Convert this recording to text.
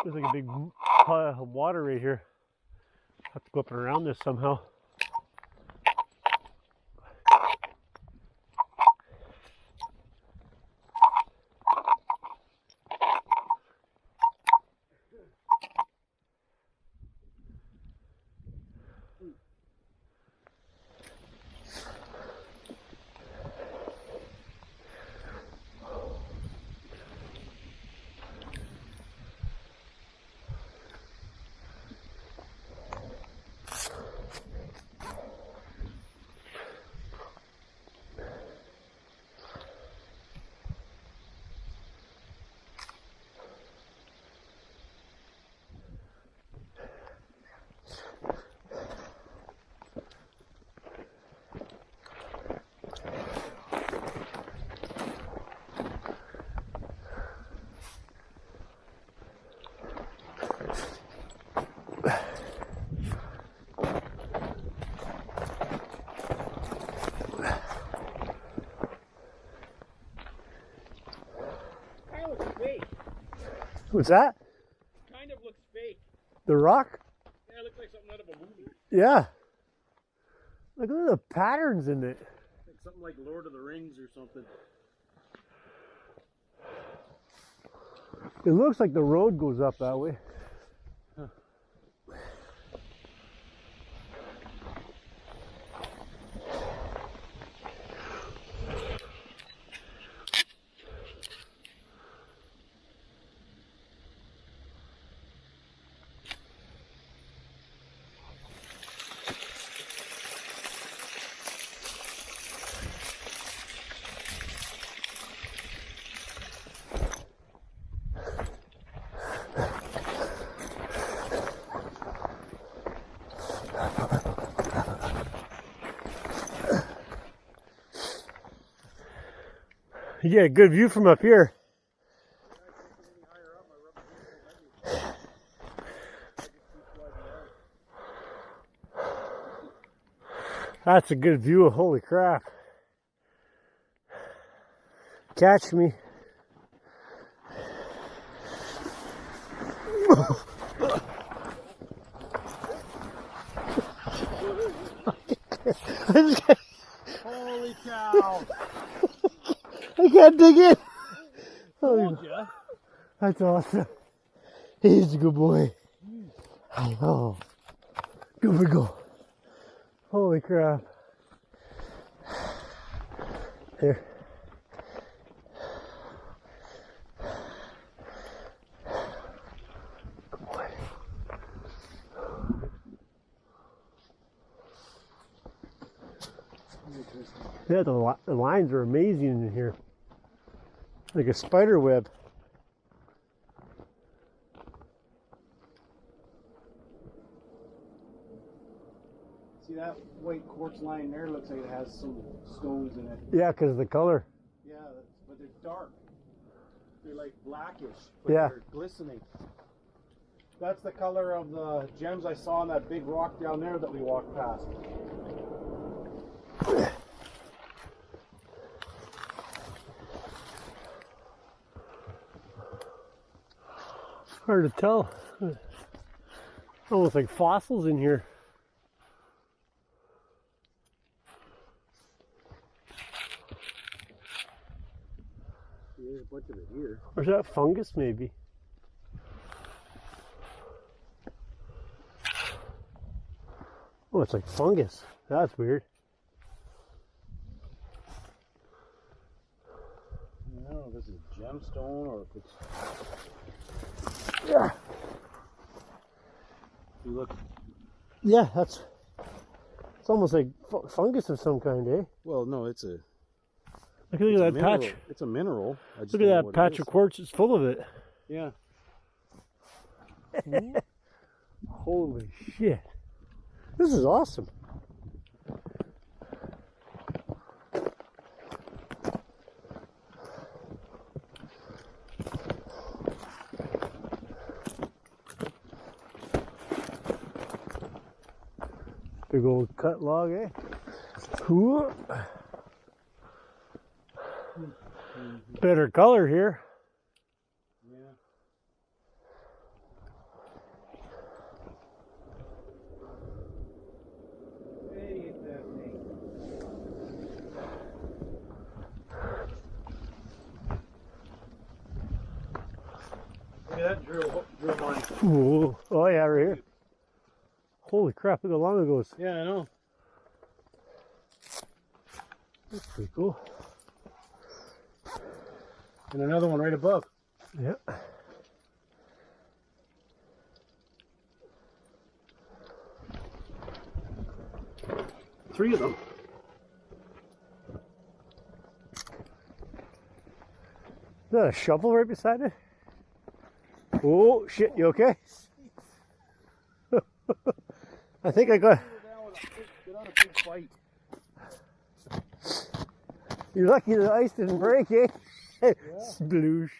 There's like a big pile of water right here. Have to go up and around this somehow. What's that? Kind of looks fake. The rock? Yeah, it looks like something out of a movie. Yeah. Look at the patterns in it. Like something like Lord of the Rings or something. It looks like the road goes up that way. Huh. You get a good view from up here. That's a good view. Holy crap. Catch me. Holy cow! I can't dig in. Told ya. That's awesome. He's a good boy. Oh, good we go. Holy crap. Here. Good boy. Yeah, the lines are amazing in here. Like a spider web. See that white quartz line there? Looks like it has some stones in it. Yeah, because of the color. Yeah, but they're dark. They're like blackish, but Yeah. they're glistening. That's the color of the gems I saw on that big rock down there that we walked past. Hard to tell. Almost like fossils in here. There's a bunch of it here. Or is that fungus maybe? Oh, it's like fungus. That's weird. I don't know if this is gemstone or if it's... Yeah. You look... Yeah, it's almost like fungus of some kind, eh? Well, no, it's a... Look at that mineral. patch. It's a mineral. I just Look don't know at that what patch it of is. quartz. It's full of it. Yeah. Holy shit. This is awesome. Big old cut log, eh? Cool. Better color here. Yeah. Whoa. Oh yeah, right here. Holy crap, look how long it goes. Yeah, I know. That's pretty cool. And another one right above. Yeah. Three of them. Is that a shovel right beside it? Oh shit, you okay? I think I got. Get on a big fight. You're lucky the ice didn't break, eh? Sploosh.